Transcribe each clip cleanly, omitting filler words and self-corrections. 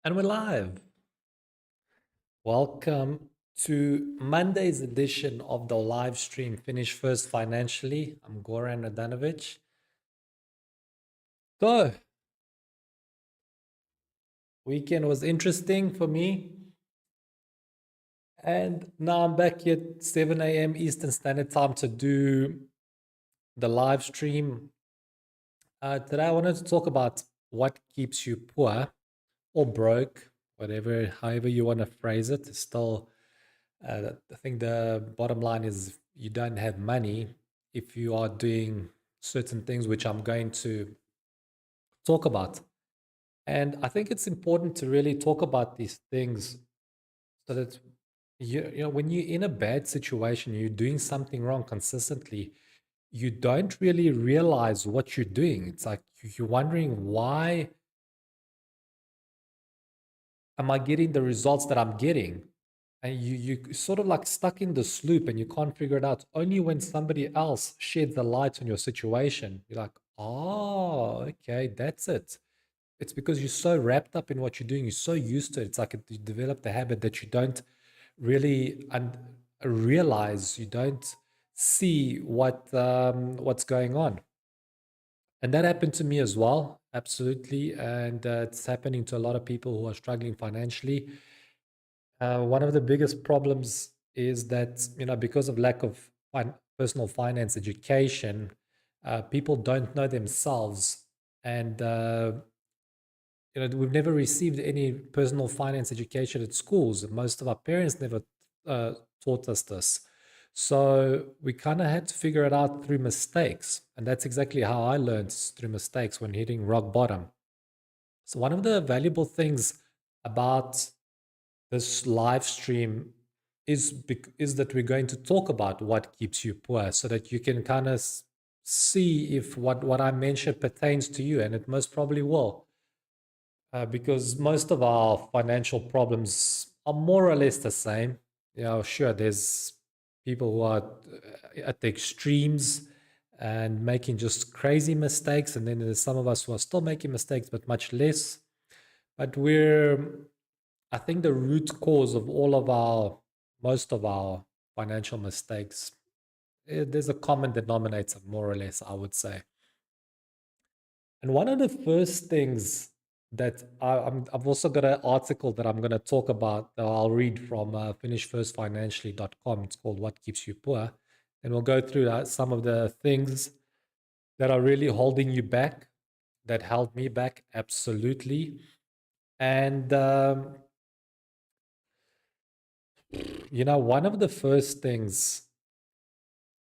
And we're live. Welcome to Monday's edition of the live stream Finish First Financially. I'm Goran Radanovic. So, weekend was interesting for me. And now I'm back here at 7 a.m. Eastern Standard Time to do the live stream. Today, I wanted to talk about what keeps you poor or broke, however you want to phrase it. It's still I think the bottom line is you don't have money if you are doing certain things, which I'm going to talk about. And I think it's important to really talk about these things so that when you're in a bad situation, you're doing something wrong consistently, you don't really realize what you're doing. It's like you're wondering, why am I getting the results that I'm getting? And you sort of like stuck in this loop and you can't figure it out. Only when somebody else sheds the light on your situation, you're like, oh, okay, that's it. It's because you're so wrapped up in what you're doing. You're so used to it. It's like you develop the habit that you don't really realize. You don't see what's going on. And that happened to me as well, absolutely. And it's happening to a lot of people who are struggling financially. One of the biggest problems is that, because of lack of personal finance education, people don't know themselves. And, we've never received any personal finance education at schools. Most of our parents never taught us this. So we kind of had to figure it out through mistakes. And that's exactly how I learned, through mistakes when hitting rock bottom. So one of the valuable things about this live stream is that we're going to talk about what keeps you poor, so that you can kind of see if what I mentioned pertains to you, and it most probably will, because most of our financial problems are more or less the same. Sure, there's people who are at the extremes and making just crazy mistakes, and then there's some of us who are still making mistakes but much less. But I think the root cause of most of our financial mistakes, there's a common denominator, more or less, I would say. And one of the first things that I've also got an article that I'm going to talk about that I'll read from finishfirstfinancially.com. It's called What Keeps You Poor. And we'll go through some of the things that are really holding you back, that held me back, absolutely. And one of the first things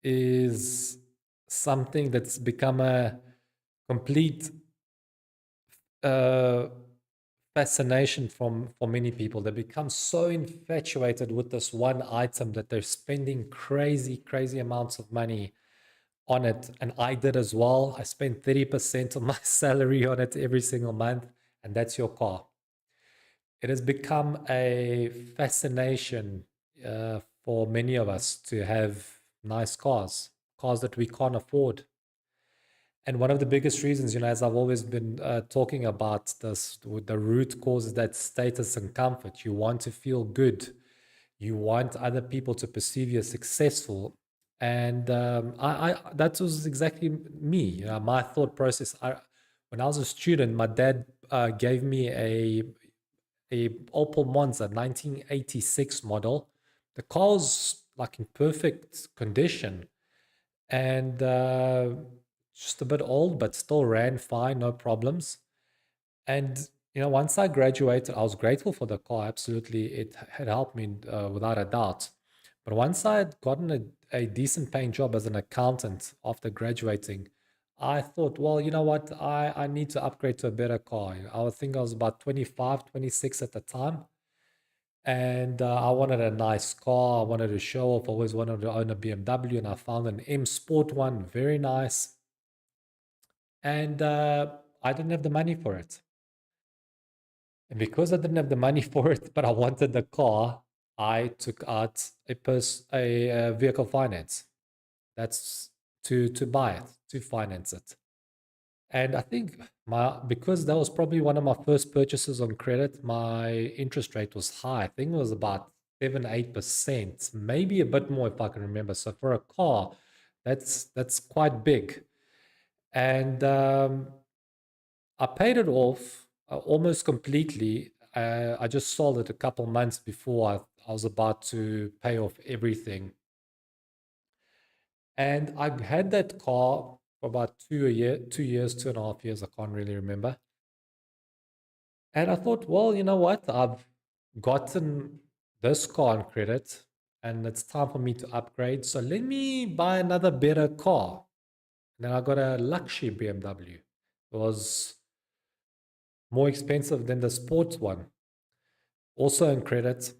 is something that's become a complete uh, fascination for many people. They become so infatuated with this one item that they're spending crazy amounts of money on it. And I did as well. I spent 30% of my salary on it every single month, and that's your car. It has become a fascination for many of us to have nice cars that we can't afford. And one of the biggest reasons, as I've always been talking about this, the root cause is that status and comfort. You want to feel good. You want other people to perceive you as successful. And that was exactly me. My thought process. When I was a student, my dad gave me a Opel Monza 1986 model. The car's like in perfect condition, and just a bit old, but still ran fine, no problems. And once I graduated, I was grateful for the car. Absolutely, it had helped me without a doubt. But once I had gotten a decent paying job as an accountant after graduating, I thought, well, you know what? I need to upgrade to a better car. I think I was about 25, 26 at the time. And I wanted a nice car. I wanted to show off. I always wanted to own a BMW, and I found an M Sport one, very nice. And I didn't have the money for it. And because I didn't have the money for it, but I wanted the car, I took out a vehicle finance. That's to buy it, to finance it. And I think because that was probably one of my first purchases on credit, my interest rate was high. I think it was about 7, 8%, maybe a bit more if I can remember. So for a car, that's quite big. And I paid it off almost completely. I just sold it a couple months before I was about to pay off everything. And I had that car for about 2 years, 2.5 years. I can't really remember. And I thought, well, you know what? I've gotten this car on credit and it's time for me to upgrade. So let me buy another better car. And then I got a luxury BMW. It was more expensive than the sports one. Also in credit.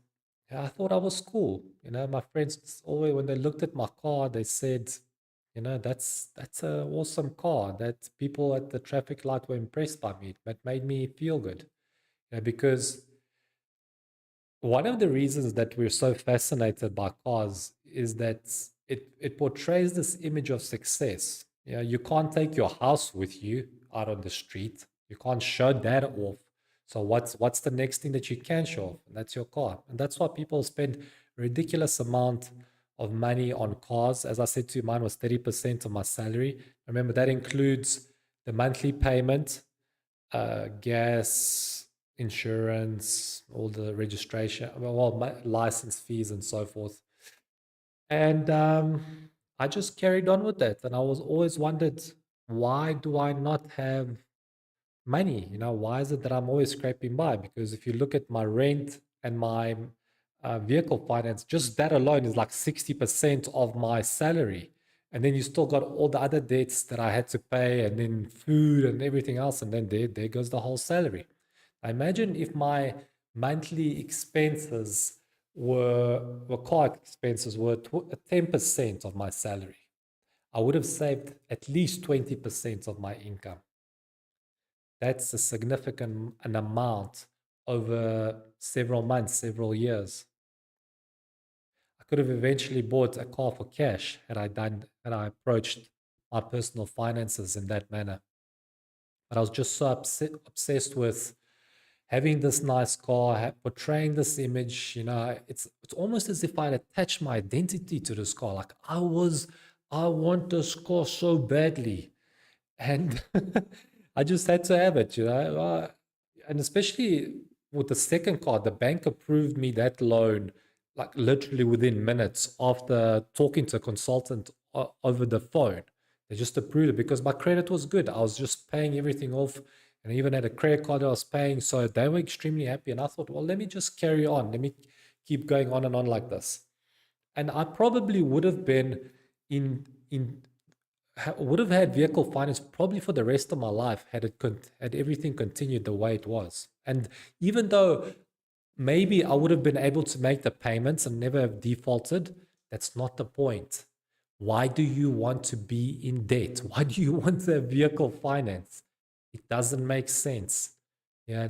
Yeah, I thought I was cool. My friends always, when they looked at my car, they said, that's a awesome car. That people at the traffic light were impressed by me. That made me feel good. Because one of the reasons that we're so fascinated by cars is that it portrays this image of success. You can't take your house with you out on the street. You can't show that off. So what's the next thing that you can show off? And that's your car. And that's why people spend a ridiculous amount of money on cars. As I said to you, mine was 30% of my salary. Remember, that includes the monthly payment, gas, insurance, all the registration, well, license fees and so forth. And I just carried on with that. And I was always wondered, why do I not have money? Why is it that I'm always scraping by? Because if you look at my rent and my vehicle finance, just that alone is like 60% of my salary. And then you still got all the other debts that I had to pay, and then food and everything else. And then there goes the whole salary. I imagine if my monthly expenses were car expenses were 10% of my salary, I would have saved at least 20% of my income. That's a significant an amount over several months, several years. I could have eventually bought a car for cash had I approached my personal finances in that manner. But I was just so obsessed with having this nice car, portraying this image. It's almost as if I'd attached my identity to this car. Like I want this car so badly, and I just had to have it. And especially with the second car, the bank approved me that loan like literally within minutes after talking to a consultant over the phone. They just approved it because my credit was good. I was just paying everything off, and I even had a credit card I was paying. So they were extremely happy. And I thought, well, let me just carry on. Let me keep going on and on like this. And I probably would have been in would have had vehicle finance probably for the rest of my life had everything continued the way it was. And even though maybe I would have been able to make the payments and never have defaulted, that's not the point. Why do you want to be in debt? Why do you want to have vehicle finance? It doesn't make sense. I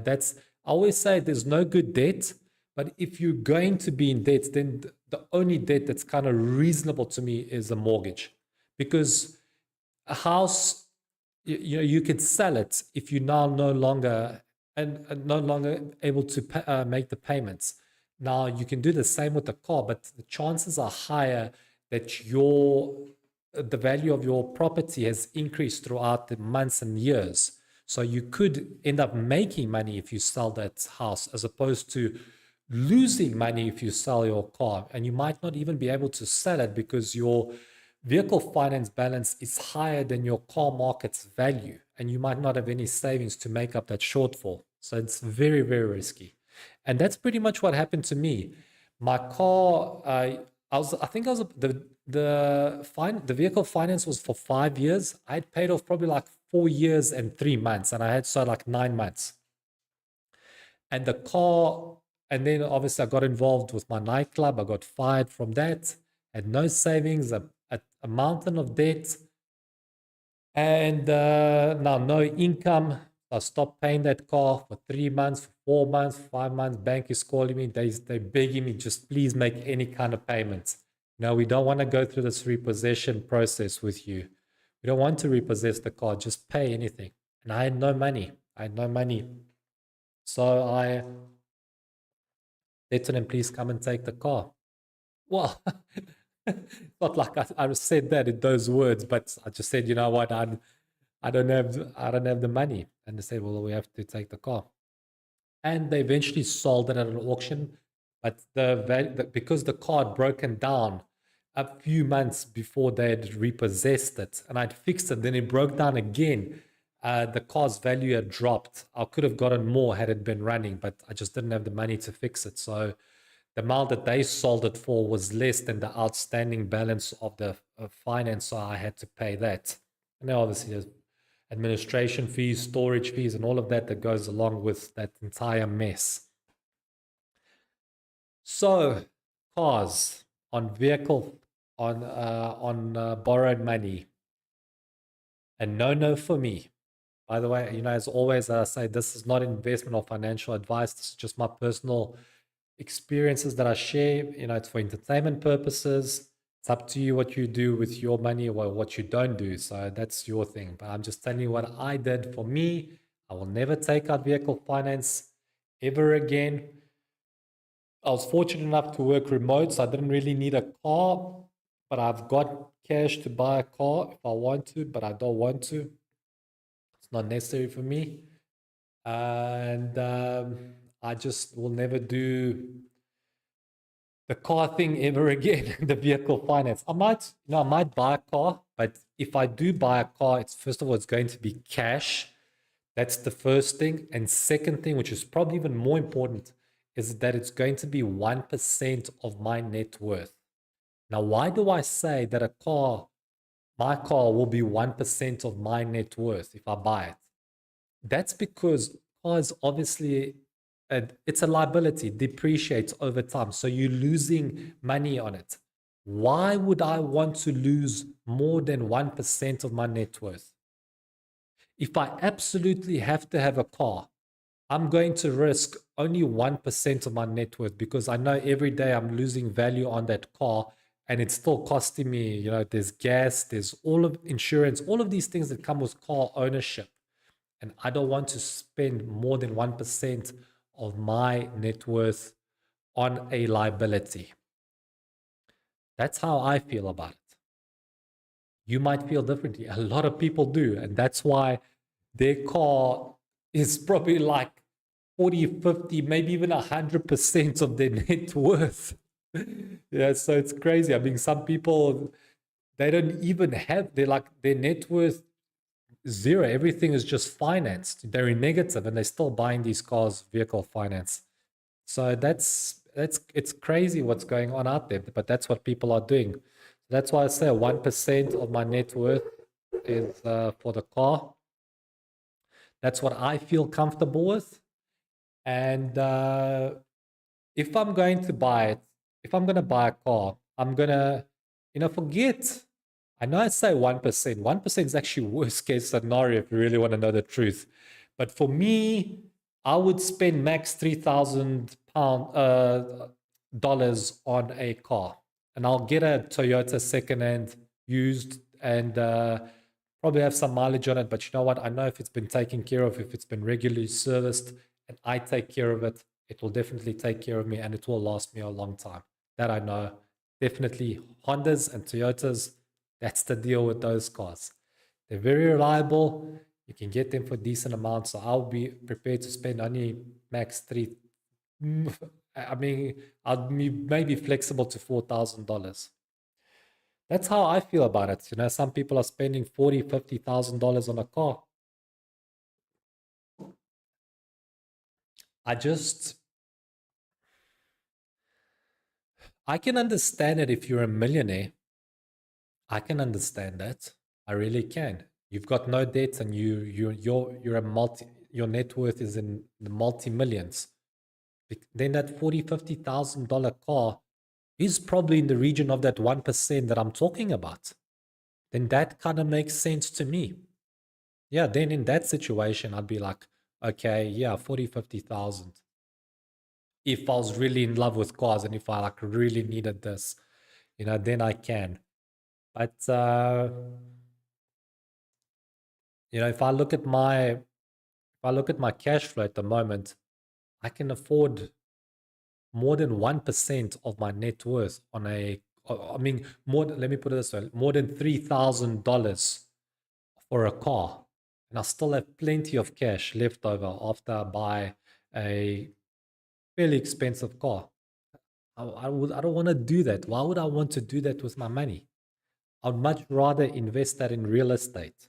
always say there's no good debt, but if you're going to be in debt, then the only debt that's kind of reasonable to me is a mortgage, because a house, you could sell it if you're now no longer and no longer able to make the payments. Now you can do the same with the car, but the chances are higher that the value of your property has increased throughout the months and years. So you could end up making money if you sell that house, as opposed to losing money if you sell your car. And you might not even be able to sell it because your vehicle finance balance is higher than your car market's value, and you might not have any savings to make up that shortfall. So it's very, very risky. And that's pretty much what happened to me. My car, I think I was the vehicle finance was for 5 years. I'd paid off probably like 4 years and 3 months, and I had so like 9 months. And the car, and then obviously I got involved with my nightclub. I got fired from that. Had no savings, a mountain of debt, and now no income. I stopped paying that car for 3 months, for 4 months, 5 months. Bank is calling me. They begging me, just please make any kind of payments. No, we don't want to go through this repossession process with you. You don't want to repossess the car, just pay anything. And I had no money. So I said to them, please come and take the car. Well, not like I said that in those words, but I just said, you know what, I don't have the money. And they said, well, we have to take the car. And they eventually sold it at an auction, but because the car had broken down a few months before they had repossessed it, and I'd fixed it, then it broke down again. The car's value had dropped. I could have gotten more had it been running, but I just didn't have the money to fix it. So the amount that they sold it for was less than the outstanding balance of the finance, so I had to pay that. And then obviously there's administration fees, storage fees, and all of that that goes along with that entire mess. So cars on vehicle on borrowed money, a no for me. By the way, you know, as always, I say this is not investment or financial advice. This is just my personal experiences that I share. You know, it's for entertainment purposes. It's up to you what you do with your money or what you don't do. So that's your thing. But I'm just telling you what I did for me. I will never take out vehicle finance ever again. I was fortunate enough to work remote, so I didn't really need a car, but I've got cash to buy a car if I want to, but I don't want to. It's not necessary for me. And I just will never do the car thing ever again, the vehicle finance. I might buy a car, but if I do buy a car, it's first of all, it's going to be cash. That's the first thing. And second thing, which is probably even more important, is that it's going to be 1% of my net worth. Now, why do I say that my car will be 1% of my net worth if I buy it? That's because cars obviously, it's a liability, depreciates over time. So you're losing money on it. Why would I want to lose more than 1% of my net worth? If I absolutely have to have a car, I'm going to risk only 1% of my net worth because I know every day I'm losing value on that car and it's still costing me, you know, there's gas, there's all of insurance, all of these things that come with car ownership. And I don't want to spend more than 1% of my net worth on a liability. That's how I feel about it. You might feel differently. A lot of people do. And that's why their car is probably like 40, 50, maybe even 100% of their net worth. Yeah, so it's crazy. I mean, some people, they don't even have, they're like, their net worth zero. Everything is just financed. They're in negative and they're still buying these cars, vehicle finance. So it's crazy what's going on out there, but that's what people are doing. That's why I say 1% of my net worth is for the car. That's what I feel comfortable with. And if I'm going to buy it, if I'm going to buy a car, I'm going to, forget. I know I say 1%. 1% is actually worst case scenario if you really want to know the truth. But for me, I would spend max £3,000 dollars on a car. And I'll get a Toyota secondhand used and probably have some mileage on it. But you know what? I know if it's been taken care of, if it's been regularly serviced and I take care of it, it will definitely take care of me and it will last me a long time. That I know. Definitely Hondas and Toyotas, that's the deal with those cars. They're very reliable. You can get them for decent amounts. So I'll be prepared to spend only max three. I mean, I'll be maybe flexible to $4,000. That's how I feel about it. You know, some people are spending $40,000, $50,000 on a car. I can understand it if you're a millionaire. I can understand that. I really can. You've got no debt and you're a your net worth is in the multi-millions. Then that $40,000, $50,000 car is probably in the region of that 1% that I'm talking about. Then that kind of makes sense to me. Yeah, then in that situation, I'd be like, okay, yeah, 40, 50,000. If I was really in love with cars and if I like really needed this, then I can. But If I look at my cash flow at the moment, I can afford more than 1% of my net worth on I mean, let me put it this way, more than $3,000 for a car. And I still have plenty of cash left over after I buy a fairly expensive car. I don't want to do that. Why would I want to do that with my money? I'd much rather invest that in real estate.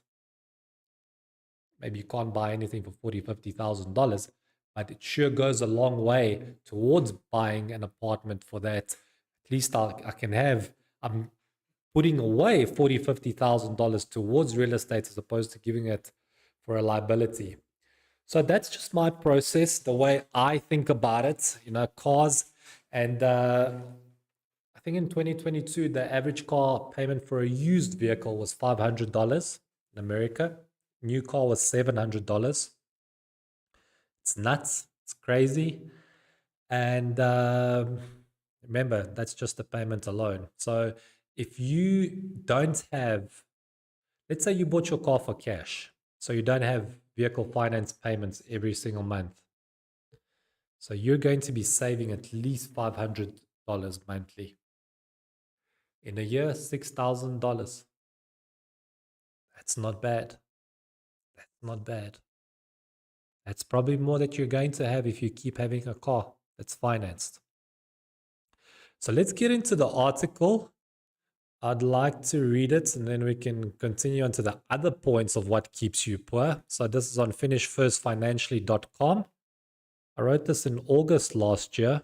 Maybe you can't buy anything for $40,000, $50,000, but it sure goes a long way towards buying an apartment for that. At least I'm putting away $40,000, $50,000 towards real estate as opposed to giving it for a liability. So that's just my process, the way I think about it, cars. And I think in 2022, the average car payment for a used vehicle was $500 in America. New car was $700. It's nuts. It's crazy. And remember, that's just the payment alone. So if you don't have, let's say you bought your car for cash, so you don't have vehicle finance payments every single month. So you're going to be saving at least $500 monthly. In a year, $6,000. That's not bad. That's not bad. That's probably more that you're going to have if you keep having a car that's financed. So let's get into the article. I'd like to read it and then we can continue on to the other points of what keeps you poor. So this is on finishfirstfinancially.com. I wrote this in August last year.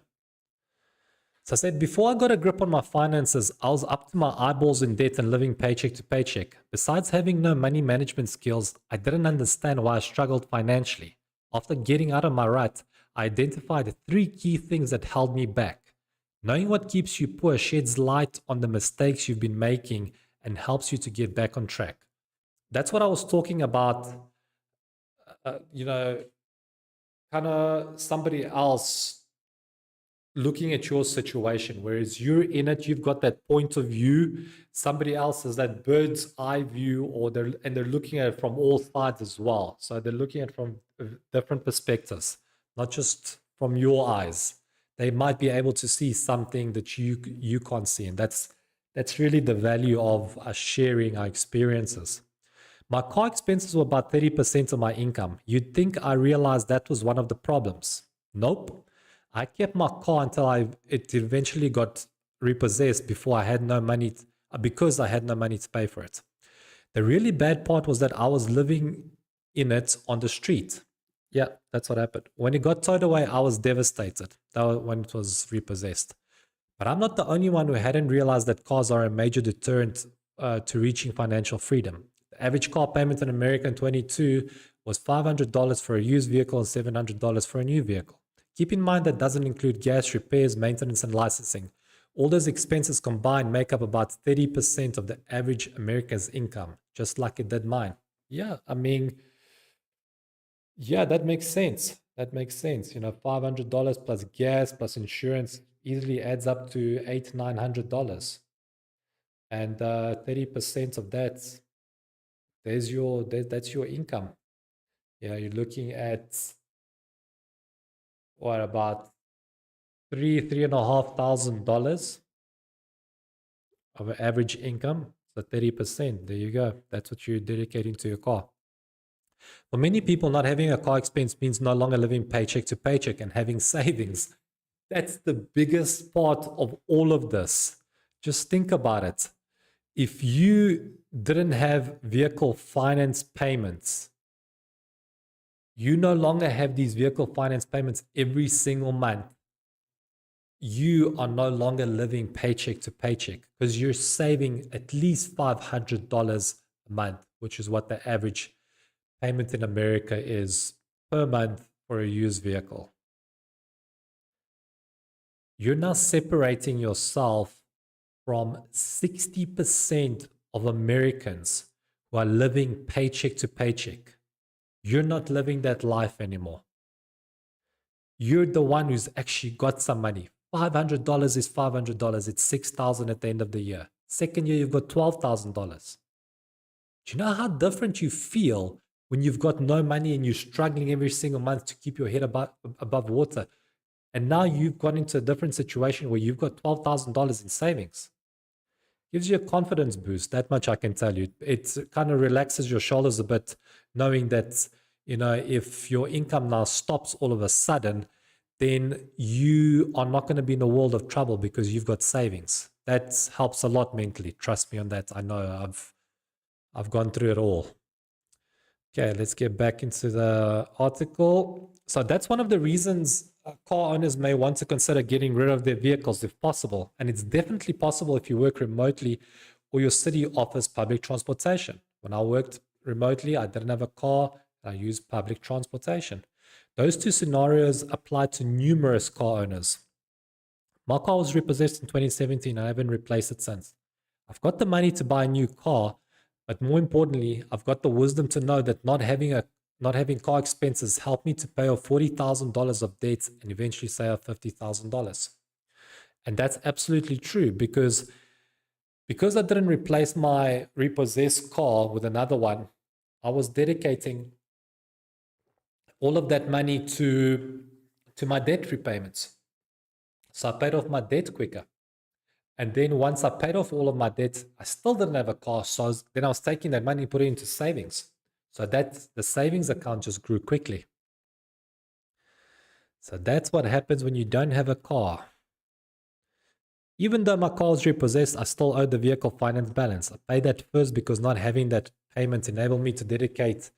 So I said, before I got a grip on my finances, I was up to my eyeballs in debt and living paycheck to paycheck. Besides having no money management skills, I didn't understand why I struggled financially. After getting out of my rut, I identified 3 key things that held me back. Knowing what keeps you poor sheds light on the mistakes you've been making and helps you to get back on track. That's what I was talking about, kind of somebody else looking at your situation, whereas you're in it, you've got that point of view. Somebody else has that bird's eye view, they're looking at it from all sides as well. So they're looking at it from different perspectives, not just from your eyes. They might be able to see something that you can't see, and that's really the value of us sharing our experiences. My car expenses were about 30% of my income. You'd think I realized that was one of the problems. Nope. I kept my car until it eventually got repossessed because I had no money to pay for it. The really bad part was that I was living in it on the street. Yeah, that's what happened. When it got towed away, I was devastated. That was when it was repossessed. But I'm not the only one who hadn't realized that cars are a major deterrent to reaching financial freedom. The average car payment in America in 2022 was $500 for a used vehicle and $700 for a new vehicle. Keep in mind that doesn't include gas, repairs, maintenance, and licensing. All those expenses combined make up about 30% of the average American's income, just like it did mine. Yeah, I mean, yeah, that makes sense. That makes sense. $500 plus gas plus insurance easily adds up to $800-$900. And 30% of that, that's your income. You're looking at what, about $3,500 of an average income. So 30%. There you go. That's what you're dedicating to your car. For many people, not having a car expense means no longer living paycheck to paycheck and having savings. That's the biggest part of all of this. Just think about it. If you didn't have vehicle finance payments, you no longer have these vehicle finance payments every single month. You are no longer living paycheck to paycheck because you're saving at least $500 a month, which is what the average payment in America is per month for a used vehicle. You're now separating yourself from 60% of Americans who are living paycheck to paycheck. You're not living that life anymore. You're the one who's actually got some money. $500 is $500. It's $6,000 at the end of the year. Second year, you've got $12,000. Do you know how different you feel when you've got no money and you're struggling every single month to keep your head above water. And now you've got into a different situation where you've got $12,000 in savings. Gives you a confidence boost. That much I can tell you. It kind of relaxes your shoulders a bit, knowing that, if your income now stops all of a sudden, then you are not going to be in a world of trouble because you've got savings. That helps a lot mentally. Trust me on that. I know I've gone through it all. Okay, let's get back into the article. So that's one of the reasons car owners may want to consider getting rid of their vehicles if possible. And it's definitely possible if you work remotely or your city offers public transportation. When I worked remotely, I didn't have a car. I used public transportation. Those two scenarios apply to numerous car owners. My car was repossessed in 2017. I haven't replaced it since. I've got the money to buy a new car, but more importantly, I've got the wisdom to know that not having car expenses helped me to pay off $40,000 of debt and eventually save $50,000. And that's absolutely true because I didn't replace my repossessed car with another one. I was dedicating all of that money to my debt repayments. So I paid off my debt quicker. And then once I paid off all of my debt, I still didn't have a car. So I was taking that money and putting it into savings. So that the savings account just grew quickly. So that's what happens when you don't have a car. Even though my car was repossessed, I still owed the vehicle finance balance. I paid that first because not having that payment enabled me to dedicate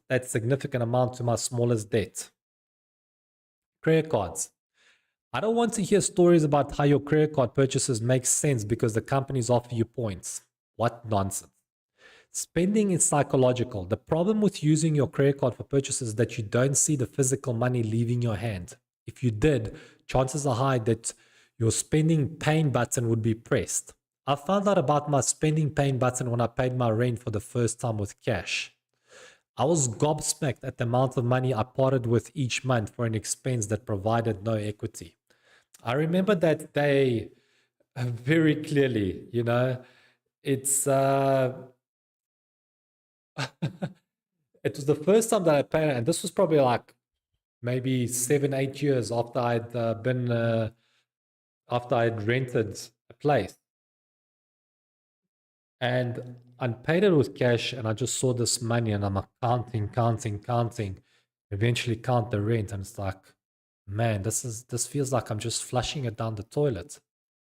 that significant amount to my smallest debt. Credit cards. I don't want to hear stories about how your credit card purchases make sense because the companies offer you points. What nonsense. Spending is psychological. The problem with using your credit card for purchases is that you don't see the physical money leaving your hand. If you did, chances are high that your spending pain button would be pressed. I found out about my spending pain button when I paid my rent for the first time with cash. I was gobsmacked at the amount of money I parted with each month for an expense that provided no equity. I remember that day very clearly, It's it was the first time that I paid, and this was probably like maybe 7-8 years after I'd rented a place. And I paid it with cash, and I just saw this money, and I'm like counting, eventually count the rent, and it's like, man, this feels like I'm just flushing it down the toilet.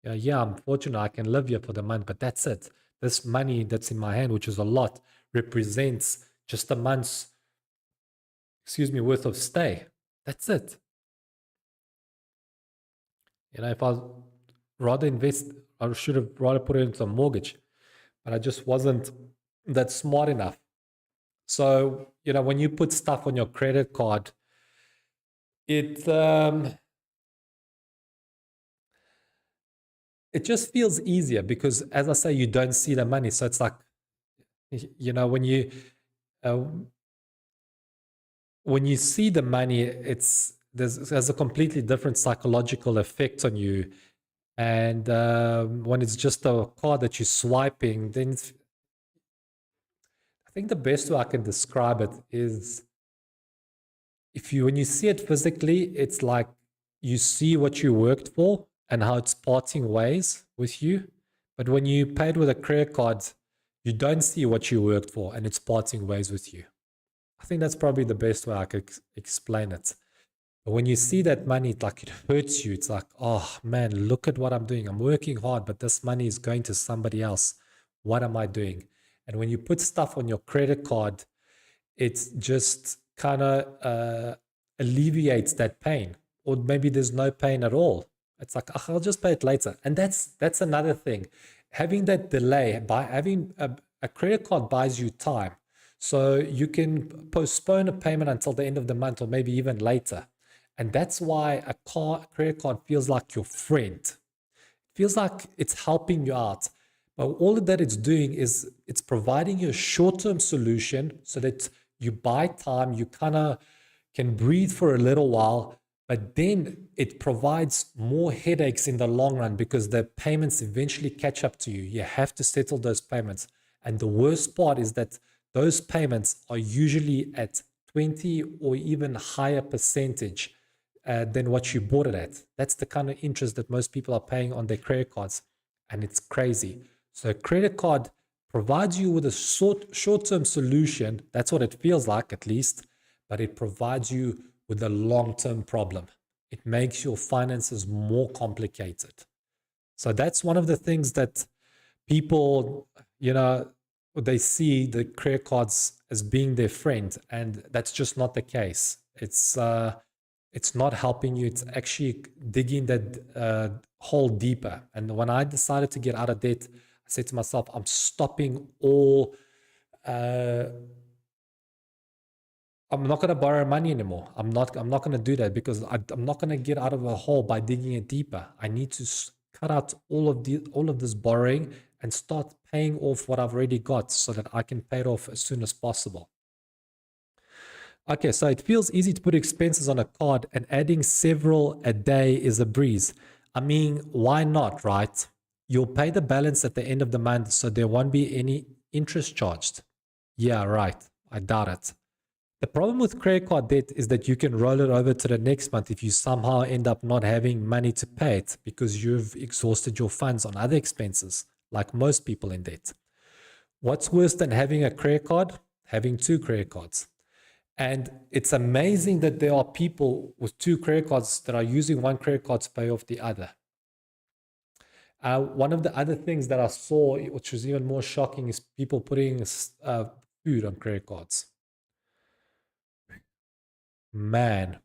Yeah, I'm fortunate I can live here for the month, but that's it. This money that's in my hand, which is a lot, represents just a month's, worth of stay. That's it. If I rather invest, I should have rather put it into a mortgage, but I just wasn't that smart enough. So, when you put stuff on your credit card, it just feels easier because, as I say, you don't see the money. So it's like, when you see the money, there's a completely different psychological effect on you. And when it's just a card that you're swiping, then I think the best way I can describe it is when you see it physically, it's like you see what you worked for and how it's parting ways with you. But when you paid with a credit card, you don't see what you worked for and it's parting ways with you. I think that's probably the best way I could explain it. But when you see that money, it hurts you. It's like, oh man, look at what I'm doing. I'm working hard, but this money is going to somebody else. What am I doing? And when you put stuff on your credit card, it just kind of alleviates that pain. Or maybe there's no pain at all. It's like, I'll just pay it later. And that's another thing. Having that delay, by having a credit card buys you time. So you can postpone a payment until the end of the month or maybe even later. And that's why a credit card feels like your friend. It feels like it's helping you out. But all that it's doing is it's providing you a short-term solution so that you buy time, you kind of can breathe for a little while, but then it provides more headaches in the long run because the payments eventually catch up to you. You have to settle those payments. And the worst part is that those payments are usually at 20 or even higher percentage than what you bought it at. That's the kind of interest that most people are paying on their credit cards, and it's crazy. So a credit card provides you with a short-term solution. That's what it feels like, at least, but it provides you with a long-term problem. It makes your finances more complicated. So that's one of the things that people, they see the credit cards as being their friend, and that's just not the case. It's not helping you. It's actually digging that hole deeper. And when I decided to get out of debt, I said to myself, I'm stopping all. I'm not going to borrow money anymore. I'm not going to do that because I'm not going to get out of a hole by digging it deeper. I need to cut out all of this borrowing and start paying off what I've already got so that I can pay it off as soon as possible. Okay, so it feels easy to put expenses on a card, and adding several a day is a breeze. I mean, why not, right? You'll pay the balance at the end of the month, so there won't be any interest charged. Yeah, right. I doubt it. The problem with credit card debt is that you can roll it over to the next month if you somehow end up not having money to pay it because you've exhausted your funds on other expenses, like most people in debt. What's worse than having a credit card? Having two credit cards. And it's amazing that there are people with two credit cards that are using one credit card to pay off the other. One of the other things that I saw, which was even more shocking, is people putting food on credit cards. Man,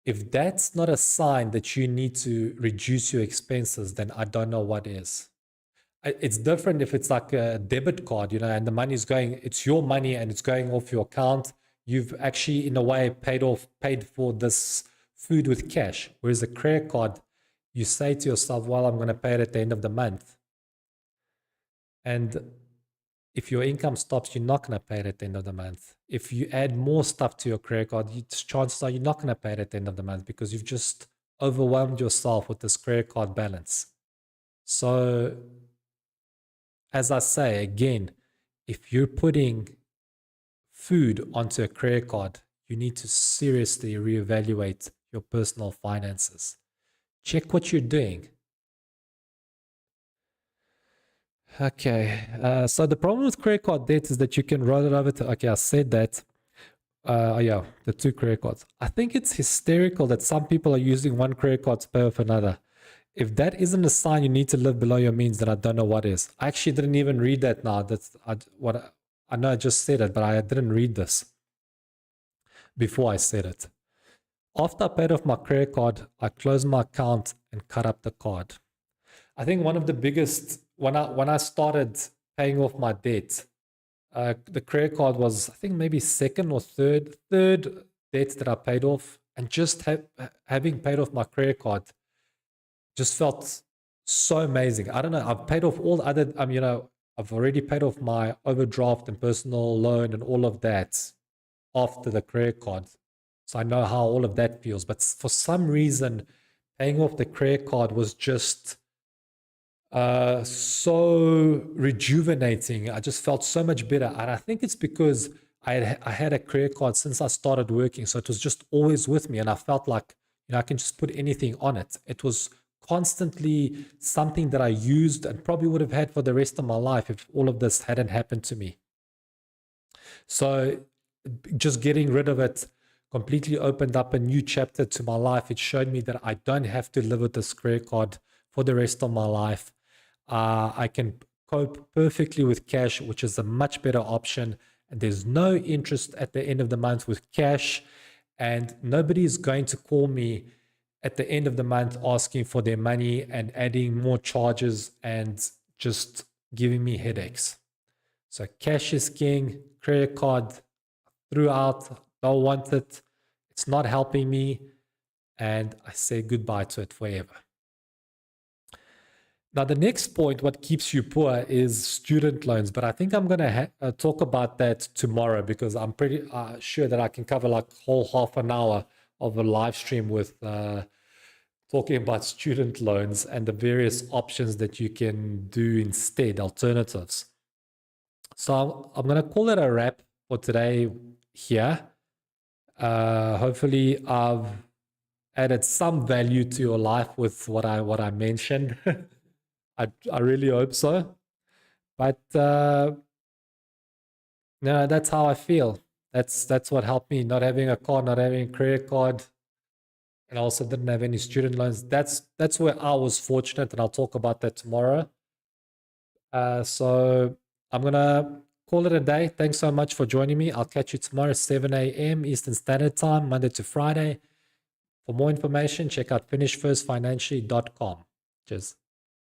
if that's not a sign that you need to reduce your expenses, then I don't know what is. It's different if it's like a debit card, and the money is going, it's your money and it's going off your account. You've actually, in a way, paid for this food with cash. Whereas a credit card, you say to yourself, well, I'm going to pay it at the end of the month. And if your income stops, you're not going to pay it at the end of the month. If you add more stuff to your credit card, chances are you're not going to pay it at the end of the month because you've just overwhelmed yourself with this credit card balance. So, as I say, again, if you're putting food onto a credit card, you need to seriously reevaluate your personal finances. Check what you're doing. Okay, so the problem with credit card debt is that you can roll it over to, okay, I said that. Yeah, the two credit cards. I think it's hysterical that some people are using one credit card to pay off another. If that isn't a sign you need to live below your means, then I don't know what is. I actually didn't even read that now. I know I just said it, but I didn't read this before I said it. After I paid off my credit card, I closed my account and cut up the card. I think one of the biggest, when I started paying off my debt, the credit card was, I think, maybe second or third debt that I paid off. And just having paid off my credit card just felt so amazing. I don't know. I've paid off all the other, I've already paid off my overdraft and personal loan and all of that after the credit card. So I know how all of that feels. But for some reason, paying off the credit card was just so rejuvenating. I just felt so much better. And I think it's because I had a credit card since I started working. So it was just always with me. And I felt like, I can just put anything on it. It was constantly something that I used and probably would have had for the rest of my life if all of this hadn't happened to me. So just getting rid of it completely opened up a new chapter to my life. It showed me that I don't have to live with this credit card for the rest of my life. I can cope perfectly with cash, which is a much better option. And there's no interest at the end of the month with cash. And nobody is going to call me at the end of the month asking for their money and adding more charges and just giving me headaches. So cash is king. Credit card throughout, don't want it. It's not helping me. And I say goodbye to it forever. Now, the next point, what keeps you poor, is student loans. But I think I'm going to talk about that tomorrow because I'm pretty sure that I can cover like whole half an hour of a live stream with talking about student loans and the various options that you can do instead, alternatives. So I'm gonna call it a wrap for today here. Hopefully I've added some value to your life with what I mentioned. I really hope so. But no, that's how I feel. That's what helped me. Not having a car, not having a credit card, and also didn't have any student loans. That's where I was fortunate, and I'll talk about that tomorrow. So I'm gonna call it a day. Thanks so much for joining me. I'll catch you tomorrow, 7 a.m. Eastern Standard Time, Monday to Friday. For more information, check out finishfirstfinancially.com. Cheers.